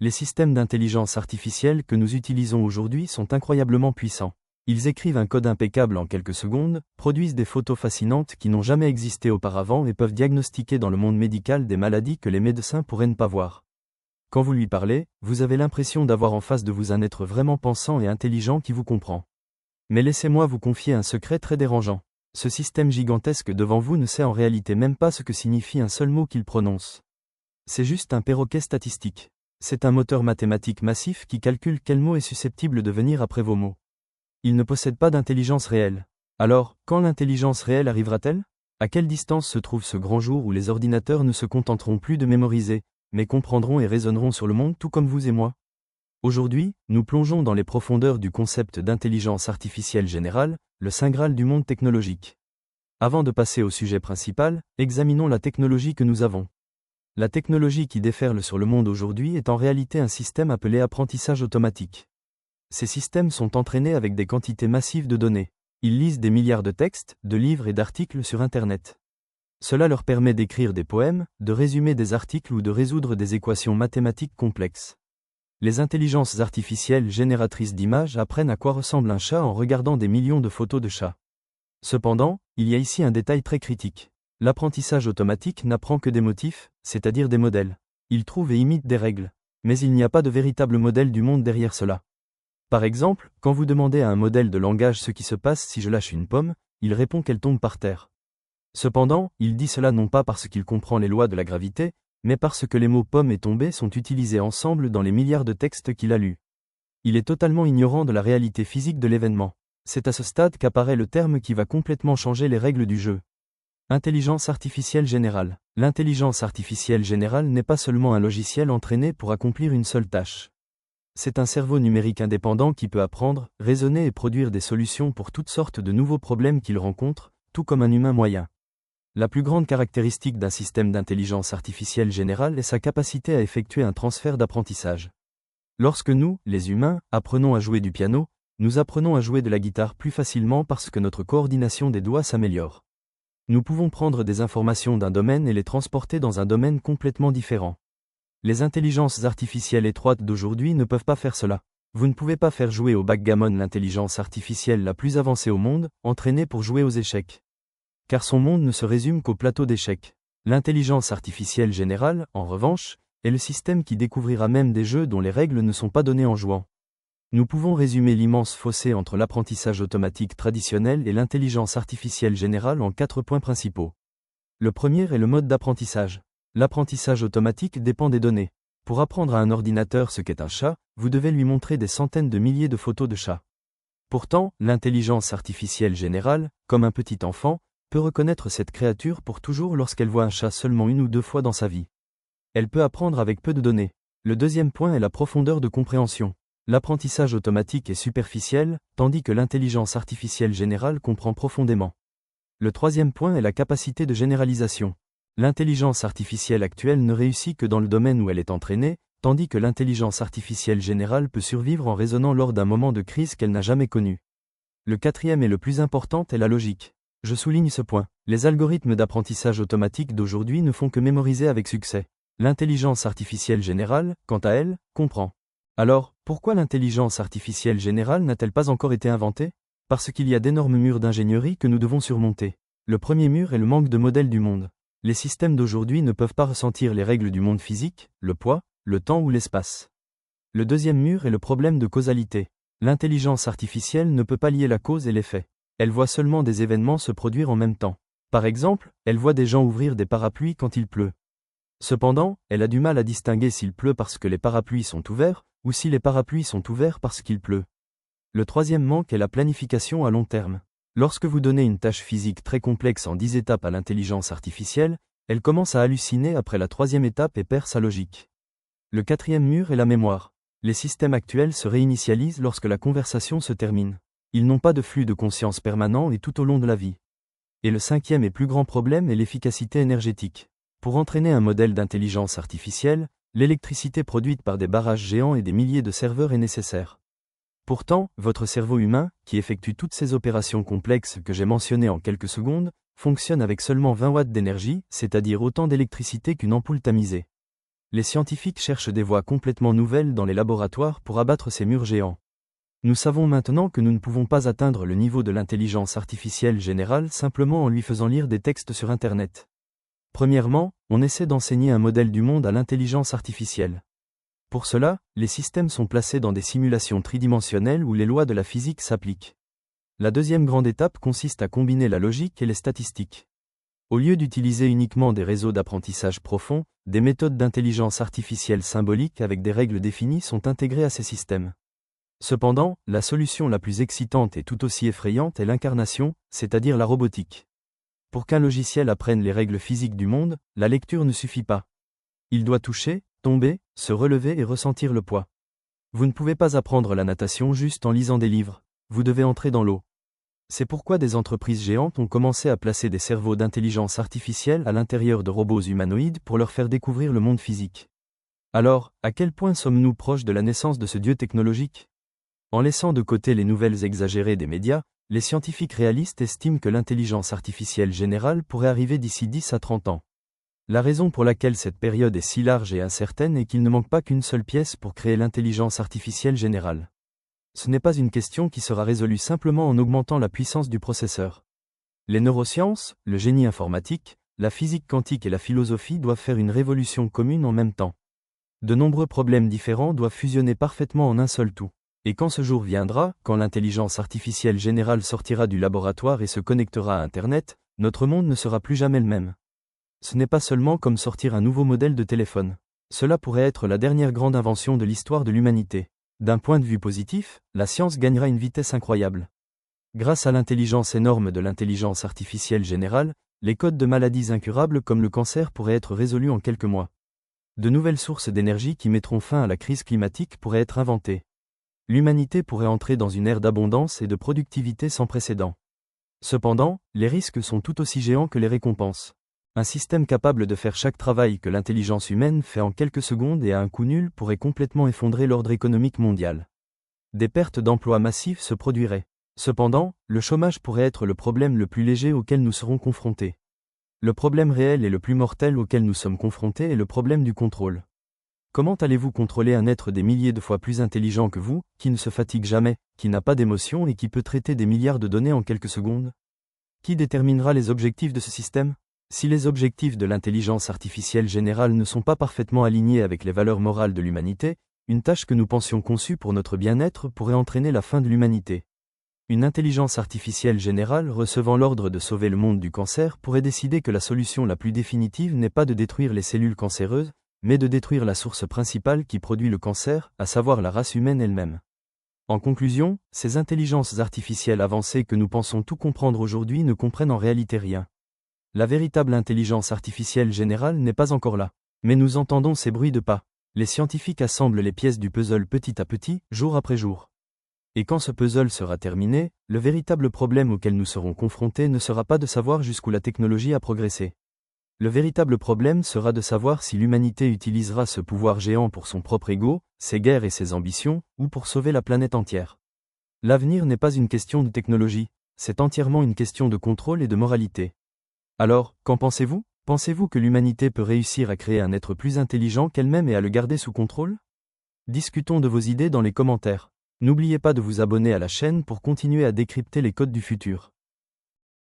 Les systèmes d'intelligence artificielle que nous utilisons aujourd'hui sont incroyablement puissants. Ils écrivent un code impeccable en quelques secondes, produisent des photos fascinantes qui n'ont jamais existé auparavant et peuvent diagnostiquer dans le monde médical des maladies que les médecins pourraient ne pas voir. Quand vous lui parlez, vous avez l'impression d'avoir en face de vous un être vraiment pensant et intelligent qui vous comprend. Mais laissez-moi vous confier un secret très dérangeant. Ce système gigantesque devant vous ne sait en réalité même pas ce que signifie un seul mot qu'il prononce. C'est juste un perroquet statistique. C'est un moteur mathématique massif qui calcule quel mot est susceptible de venir après vos mots. Il ne possède pas d'intelligence réelle. Alors, quand l'intelligence réelle arrivera-t-elle? À quelle distance se trouve ce grand jour où les ordinateurs ne se contenteront plus de mémoriser, mais comprendront et raisonneront sur le monde tout comme vous et moi? Aujourd'hui, nous plongeons dans les profondeurs du concept d'intelligence artificielle générale, le saint graal du monde technologique. Avant de passer au sujet principal, examinons la technologie que nous avons. La technologie qui déferle sur le monde aujourd'hui est en réalité un système appelé apprentissage automatique. Ces systèmes sont entraînés avec des quantités massives de données. Ils lisent des milliards de textes, de livres et d'articles sur Internet. Cela leur permet d'écrire des poèmes, de résumer des articles ou de résoudre des équations mathématiques complexes. Les intelligences artificielles génératrices d'images apprennent à quoi ressemble un chat en regardant des millions de photos de chats. Cependant, il y a ici un détail très critique. L'apprentissage automatique n'apprend que des motifs, c'est-à-dire des modèles. Il trouve et imite des règles. Mais il n'y a pas de véritable modèle du monde derrière cela. Par exemple, quand vous demandez à un modèle de langage ce qui se passe si je lâche une pomme, il répond qu'elle tombe par terre. Cependant, il dit cela non pas parce qu'il comprend les lois de la gravité, mais parce que les mots pomme et tomber sont utilisés ensemble dans les milliards de textes qu'il a lus. Il est totalement ignorant de la réalité physique de l'événement. C'est à ce stade qu'apparaît le terme qui va complètement changer les règles du jeu. Intelligence artificielle générale. L'intelligence artificielle générale n'est pas seulement un logiciel entraîné pour accomplir une seule tâche. C'est un cerveau numérique indépendant qui peut apprendre, raisonner et produire des solutions pour toutes sortes de nouveaux problèmes qu'il rencontre, tout comme un humain moyen. La plus grande caractéristique d'un système d'intelligence artificielle générale est sa capacité à effectuer un transfert d'apprentissage. Lorsque nous, les humains, apprenons à jouer du piano, nous apprenons à jouer de la guitare plus facilement parce que notre coordination des doigts s'améliore. Nous pouvons prendre des informations d'un domaine et les transporter dans un domaine complètement différent. Les intelligences artificielles étroites d'aujourd'hui ne peuvent pas faire cela. Vous ne pouvez pas faire jouer au backgammon l'intelligence artificielle la plus avancée au monde, entraînée pour jouer aux échecs. Car son monde ne se résume qu'au plateau d'échecs. L'intelligence artificielle générale, en revanche, est le système qui découvrira même des jeux dont les règles ne sont pas données en jouant. Nous pouvons résumer l'immense fossé entre l'apprentissage automatique traditionnel et l'intelligence artificielle générale en 4 points principaux. Le premier est le mode d'apprentissage. L'apprentissage automatique dépend des données. Pour apprendre à un ordinateur ce qu'est un chat, vous devez lui montrer des centaines de milliers de photos de chats. Pourtant, l'intelligence artificielle générale, comme un petit enfant, peut reconnaître cette créature pour toujours lorsqu'elle voit un chat seulement 1 ou 2 fois dans sa vie. Elle peut apprendre avec peu de données. Le deuxième point est la profondeur de compréhension. L'apprentissage automatique est superficiel, tandis que l'intelligence artificielle générale comprend profondément. Le troisième point est la capacité de généralisation. L'intelligence artificielle actuelle ne réussit que dans le domaine où elle est entraînée, tandis que l'intelligence artificielle générale peut survivre en raisonnant lors d'un moment de crise qu'elle n'a jamais connu. Le quatrième et le plus important est la logique. Je souligne ce point. Les algorithmes d'apprentissage automatique d'aujourd'hui ne font que mémoriser avec succès. L'intelligence artificielle générale, quant à elle, comprend. Alors, pourquoi l'intelligence artificielle générale n'a-t-elle pas encore été inventée? Parce qu'il y a d'énormes murs d'ingénierie que nous devons surmonter. Le premier mur est le manque de modèles du monde. Les systèmes d'aujourd'hui ne peuvent pas ressentir les règles du monde physique, le poids, le temps ou l'espace. Le deuxième mur est le problème de causalité. L'intelligence artificielle ne peut pas lier la cause et l'effet. Elle voit seulement des événements se produire en même temps. Par exemple, elle voit des gens ouvrir des parapluies quand il pleut. Cependant, elle a du mal à distinguer s'il pleut parce que les parapluies sont ouverts, ou si les parapluies sont ouverts parce qu'il pleut. Le troisième manque est la planification à long terme. Lorsque vous donnez une tâche physique très complexe en 10 étapes à l'intelligence artificielle, elle commence à halluciner après la 3e étape et perd sa logique. Le 4e mur est la mémoire. Les systèmes actuels se réinitialisent lorsque la conversation se termine. Ils n'ont pas de flux de conscience permanent et tout au long de la vie. Et le 5e et plus grand problème est l'efficacité énergétique. Pour entraîner un modèle d'intelligence artificielle, l'électricité produite par des barrages géants et des milliers de serveurs est nécessaire. Pourtant, votre cerveau humain, qui effectue toutes ces opérations complexes que j'ai mentionnées en quelques secondes, fonctionne avec seulement 20 watts d'énergie, c'est-à-dire autant d'électricité qu'une ampoule tamisée. Les scientifiques cherchent des voies complètement nouvelles dans les laboratoires pour abattre ces murs géants. Nous savons maintenant que nous ne pouvons pas atteindre le niveau de l'intelligence artificielle générale simplement en lui faisant lire des textes sur Internet. Premièrement, on essaie d'enseigner un modèle du monde à l'intelligence artificielle. Pour cela, les systèmes sont placés dans des simulations tridimensionnelles où les lois de la physique s'appliquent. La deuxième grande étape consiste à combiner la logique et les statistiques. Au lieu d'utiliser uniquement des réseaux d'apprentissage profond, des méthodes d'intelligence artificielle symbolique avec des règles définies sont intégrées à ces systèmes. Cependant, la solution la plus excitante et tout aussi effrayante est l'incarnation, c'est-à-dire la robotique. Pour qu'un logiciel apprenne les règles physiques du monde, la lecture ne suffit pas. Il doit toucher, tomber, se relever et ressentir le poids. Vous ne pouvez pas apprendre la natation juste en lisant des livres, vous devez entrer dans l'eau. C'est pourquoi des entreprises géantes ont commencé à placer des cerveaux d'intelligence artificielle à l'intérieur de robots humanoïdes pour leur faire découvrir le monde physique. Alors, à quel point sommes-nous proches de la naissance de ce dieu technologique ? En laissant de côté les nouvelles exagérées des médias, les scientifiques réalistes estiment que l'intelligence artificielle générale pourrait arriver d'ici 10 à 30 ans. La raison pour laquelle cette période est si large et incertaine est qu'il ne manque pas qu'une seule pièce pour créer l'intelligence artificielle générale. Ce n'est pas une question qui sera résolue simplement en augmentant la puissance du processeur. Les neurosciences, le génie informatique, la physique quantique et la philosophie doivent faire une révolution commune en même temps. De nombreux problèmes différents doivent fusionner parfaitement en un seul tout. Et quand ce jour viendra, quand l'intelligence artificielle générale sortira du laboratoire et se connectera à Internet, notre monde ne sera plus jamais le même. Ce n'est pas seulement comme sortir un nouveau modèle de téléphone. Cela pourrait être la dernière grande invention de l'histoire de l'humanité. D'un point de vue positif, la science gagnera une vitesse incroyable. Grâce à l'intelligence énorme de l'intelligence artificielle générale, les codes de maladies incurables comme le cancer pourraient être résolus en quelques mois. De nouvelles sources d'énergie qui mettront fin à la crise climatique pourraient être inventées. L'humanité pourrait entrer dans une ère d'abondance et de productivité sans précédent. Cependant, les risques sont tout aussi géants que les récompenses. Un système capable de faire chaque travail que l'intelligence humaine fait en quelques secondes et à un coût nul pourrait complètement effondrer l'ordre économique mondial. Des pertes d'emplois massives se produiraient. Cependant, le chômage pourrait être le problème le plus léger auquel nous serons confrontés. Le problème réel et le plus mortel auquel nous sommes confrontés est le problème du contrôle. Comment allez-vous contrôler un être des milliers de fois plus intelligent que vous, qui ne se fatigue jamais, qui n'a pas d'émotion et qui peut traiter des milliards de données en quelques secondes ? Qui déterminera les objectifs de ce système ? Si les objectifs de l'intelligence artificielle générale ne sont pas parfaitement alignés avec les valeurs morales de l'humanité, une tâche que nous pensions conçue pour notre bien-être pourrait entraîner la fin de l'humanité. Une intelligence artificielle générale recevant l'ordre de sauver le monde du cancer pourrait décider que la solution la plus définitive n'est pas de détruire les cellules cancéreuses, mais de détruire la source principale qui produit le cancer, à savoir la race humaine elle-même. En conclusion, ces intelligences artificielles avancées que nous pensons tout comprendre aujourd'hui ne comprennent en réalité rien. La véritable intelligence artificielle générale n'est pas encore là. Mais nous entendons ces bruits de pas. Les scientifiques assemblent les pièces du puzzle petit à petit, jour après jour. Et quand ce puzzle sera terminé, le véritable problème auquel nous serons confrontés ne sera pas de savoir jusqu'où la technologie a progressé. Le véritable problème sera de savoir si l'humanité utilisera ce pouvoir géant pour son propre ego, ses guerres et ses ambitions, ou pour sauver la planète entière. L'avenir n'est pas une question de technologie, c'est entièrement une question de contrôle et de moralité. Alors, qu'en pensez-vous ? Pensez-vous que l'humanité peut réussir à créer un être plus intelligent qu'elle-même et à le garder sous contrôle ? Discutons de vos idées dans les commentaires. N'oubliez pas de vous abonner à la chaîne pour continuer à décrypter les codes du futur.